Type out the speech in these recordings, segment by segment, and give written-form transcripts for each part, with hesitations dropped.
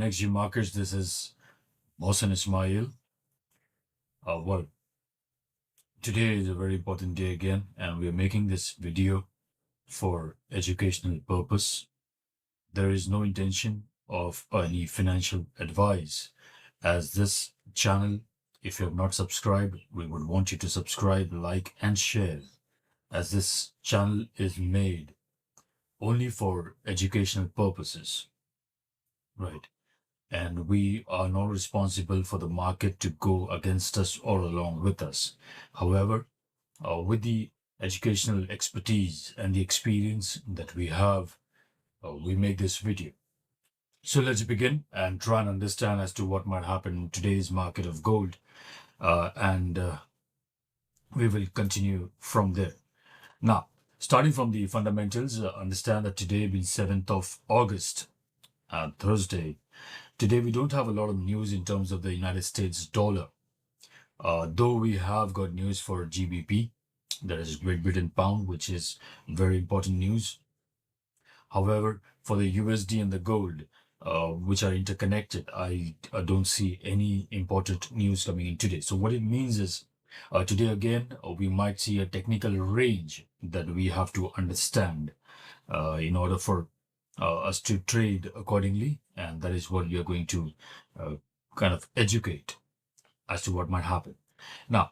NXG Markets. This is Mohsen Ismail. Well, today is a very important day again, and we are making this video for educational purpose. There is no intention of any financial advice, as this channel, if you have not subscribed, we would want you to subscribe, like, and share, as this channel is made only for educational purposes, right? And we are not responsible for the market to go against us or along with us. However, with the educational expertise and the experience that we have, we make this video. So let's begin and try and understand as to what might happen in today's market of gold, and we will continue from there. Now, starting from the fundamentals, understand that today being 7th of August, Thursday. Today, we don't have a lot of news in terms of the United States dollar, though we have got news for GBP, that is Great Britain pound, which is very important news. However, for the USD and the gold, which are interconnected, I don't see any important news coming in today. So what it means is, today again, we might see a technical range that we have to understand in order for us to trade accordingly, and that is what we are going to kind of educate as to what might happen. Now,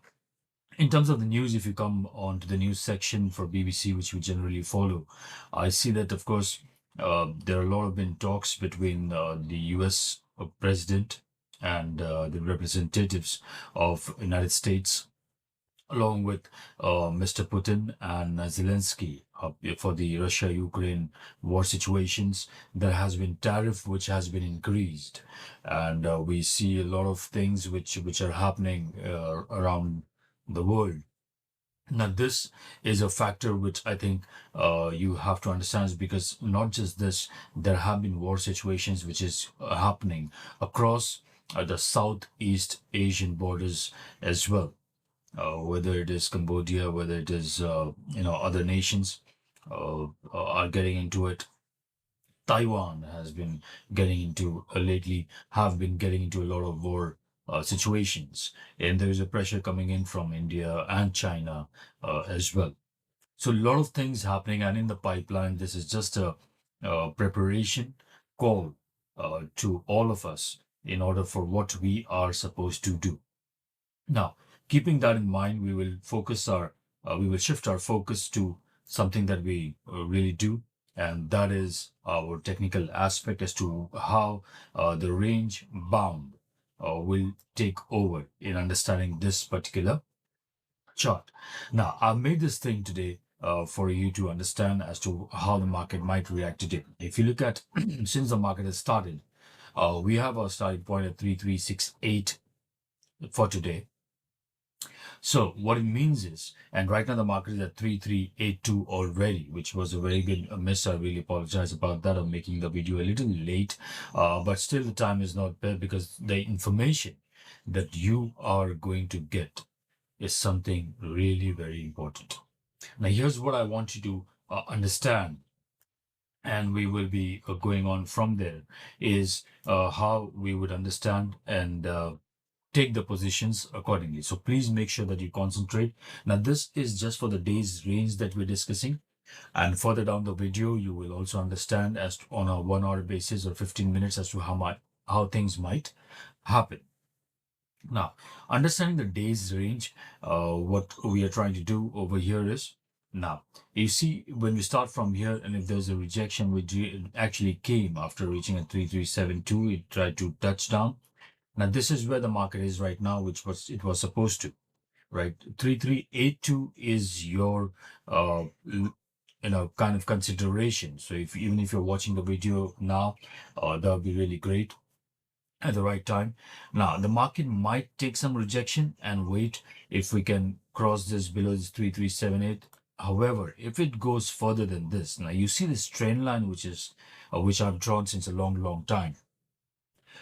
in terms of the news, if you come on to the news section for BBC, which we generally follow, I see that, of course, there are a lot of been talks between the US president and the representatives of United States, along with Mr. Putin and Zelensky for the Russia-Ukraine war situations. There has been tariff which has been increased, and we see a lot of things which are happening around the world. Now, this is a factor which I think you have to understand, is because not just this, there have been war situations which is happening across the Southeast Asian borders as well. Whether it is Cambodia, whether it is other nations are getting into it. Taiwan has been getting into lately, have been getting into a lot of war situations, and there is a pressure coming in from India and China as well. So a lot of things happening, and in the pipeline, this is just a preparation call to all of us in order for what we are supposed to do. Now, keeping that in mind, we will shift our focus to something that we really do, and that is our technical aspect as to how the range bound will take over in understanding this particular chart. Now, I've made this thing today for you to understand as to how the market might react today. If you look at since the market has started, we have our starting point at 3368 for today. So what it means is, and right now the market is at 3382 already, which was a very good miss. I really apologize about that. I'm making the video a little late, but still the time is not bad, because the information that you are going to get is something really very important. Now, here's what I want you to understand, and we will be going on from there, is how we would understand and take the positions accordingly. So please make sure that you concentrate. Now, this is just for the day's range that we're discussing, and further down the video you will also understand as to, on a 1 hour basis or 15 minutes, as to how things might happen. Now, understanding the day's range, what we are trying to do over here is, now you see, when we start from here, and if there's a rejection which actually came after reaching at 3372, it tried to touch down. Now, this is where the market is right now, which it was supposed to, right? 3382 is your, kind of consideration. So even if you're watching the video now, that would be really great at the right time. Now, the market might take some rejection and wait if we can cross this below this 3378. However, if it goes further than this, now you see this trend line, which I've drawn since a long time.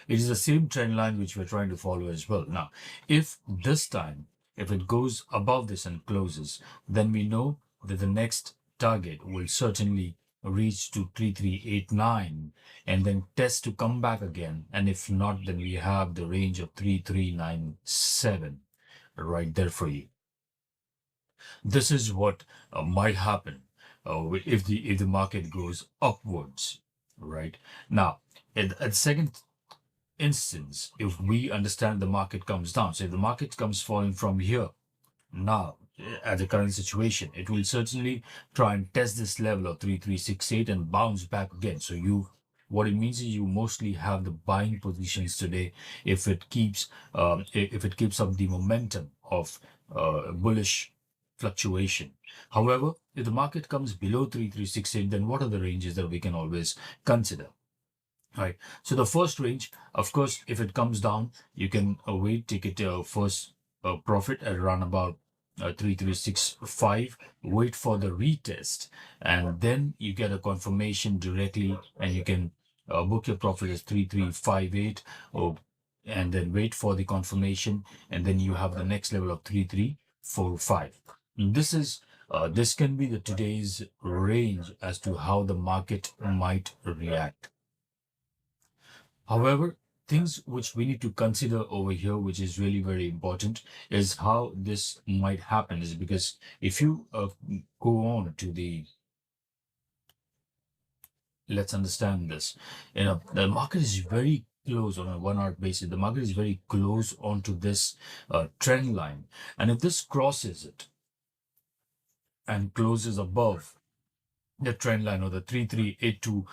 It is the same trend line which we're trying to follow as well. Now, if this time, if it goes above this and closes, then we know that the next target will certainly reach to 3389 and then test to come back again, and if not, then we have the range of 3397 right there for you. This is what might happen if the market goes upwards, right? Now, at the second instance, if we understand the market comes down, so if the market comes falling from here now at the current situation, it will certainly try and test this level of 3368 and bounce back again. So what it means is you mostly have the buying positions today if it keeps up the momentum of bullish fluctuation. However, if the market comes below 3368, then what are the ranges that we can always consider? Right. So the first range, of course, if it comes down, you can take it first profit at around about 3365, wait for the retest, and then you get a confirmation directly, and you can book your profit as 3358, and then wait for the confirmation, and then you have the next level of 3345. This can be the today's range as to how the market might react. However, things which we need to consider over here, which is really very important, is how this might happen. Is because if you go on to let's understand this. The market is very close on a 1 hour basis. The market is very close onto this trend line, and if this crosses it and closes above the trend line or the 3382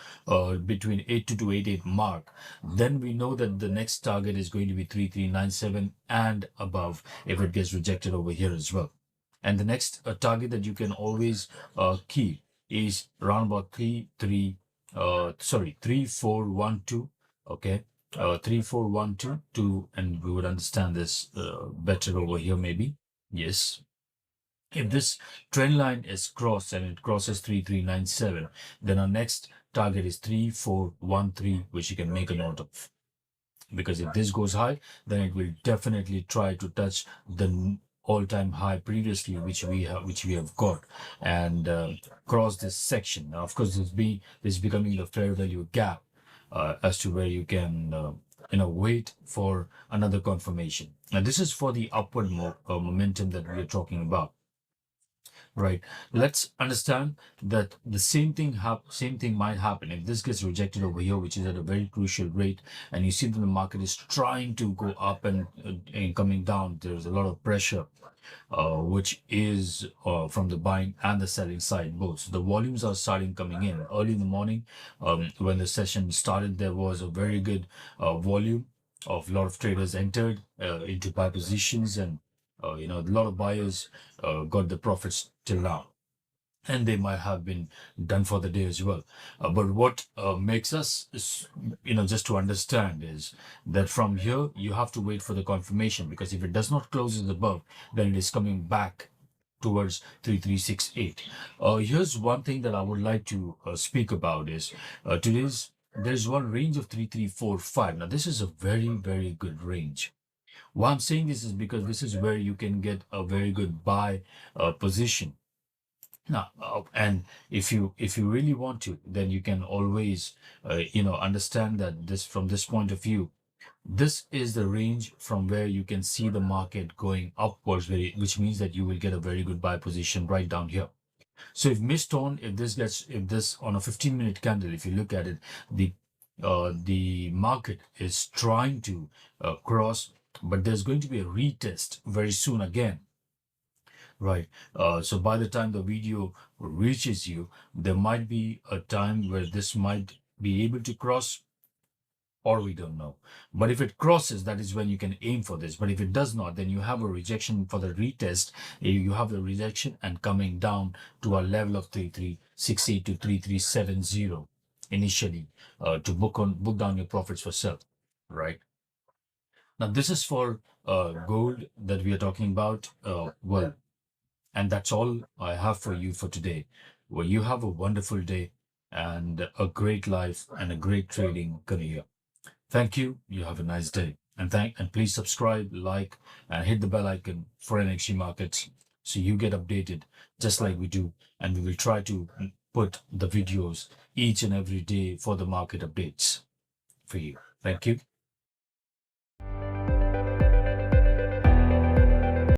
between 82 to 88 mark, then we know that the next target is going to be 3397 and above if it gets rejected over here as well. And the next target that you can always keep is around about 3412. Okay, 3412, and we would understand this better over here maybe. Yes. If this trend line is crossed and it crosses 3397, then our next target is 3413, which you can make a note of. Because if this goes high, then it will definitely try to touch the all-time high previously, which we have got, and cross this section. Now, of course, this is becoming the fair value gap as to where you can wait for another confirmation. Now, this is for the upward momentum that we are talking about. Right. Let's understand that the same thing might happen if this gets rejected over here, which is at a very crucial rate, and you see that the market is trying to go up and coming down. There's a lot of pressure, which is from the buying and the selling side both. So the volumes are starting coming in early in the morning. When the session started, there was a very good volume of a lot of traders entered into buy positions, and a lot of buyers got the profits till now, and they might have been done for the day as well. But what makes us, just to understand, is that from here you have to wait for the confirmation, because if it does not close as above, then it is coming back towards 3368. Here's one thing that I would like to speak about is there's one range of 3345. Now this is a very, very good range. Why I'm saying this is because this is where you can get a very good buy position. Now, and if you really want to, then you can always, understand that from this point of view, this is the range from where you can see the market going upwards, which means that you will get a very good buy position right down here. So if this on a 15-minute candle, if you look at it, the market is trying to cross, but there's going to be a retest very soon again. Right. So by the time the video reaches you, there might be a time where this might be able to cross, or we don't know. But if it crosses, that is when you can aim for this. But if it does not, then you have a rejection for the retest. You have the rejection and coming down to a level of 3368 to 3370 initially to book down your profits for sell. Right. Now, this is for gold that we are talking about. And that's all I have for you for today. Well, you have a wonderful day and a great life and a great trading career. Thank you. You have a nice day. And please subscribe, like, and hit the bell icon for NXG Markets so you get updated just like we do. And we will try to put the videos each and every day for the market updates for you. Thank you.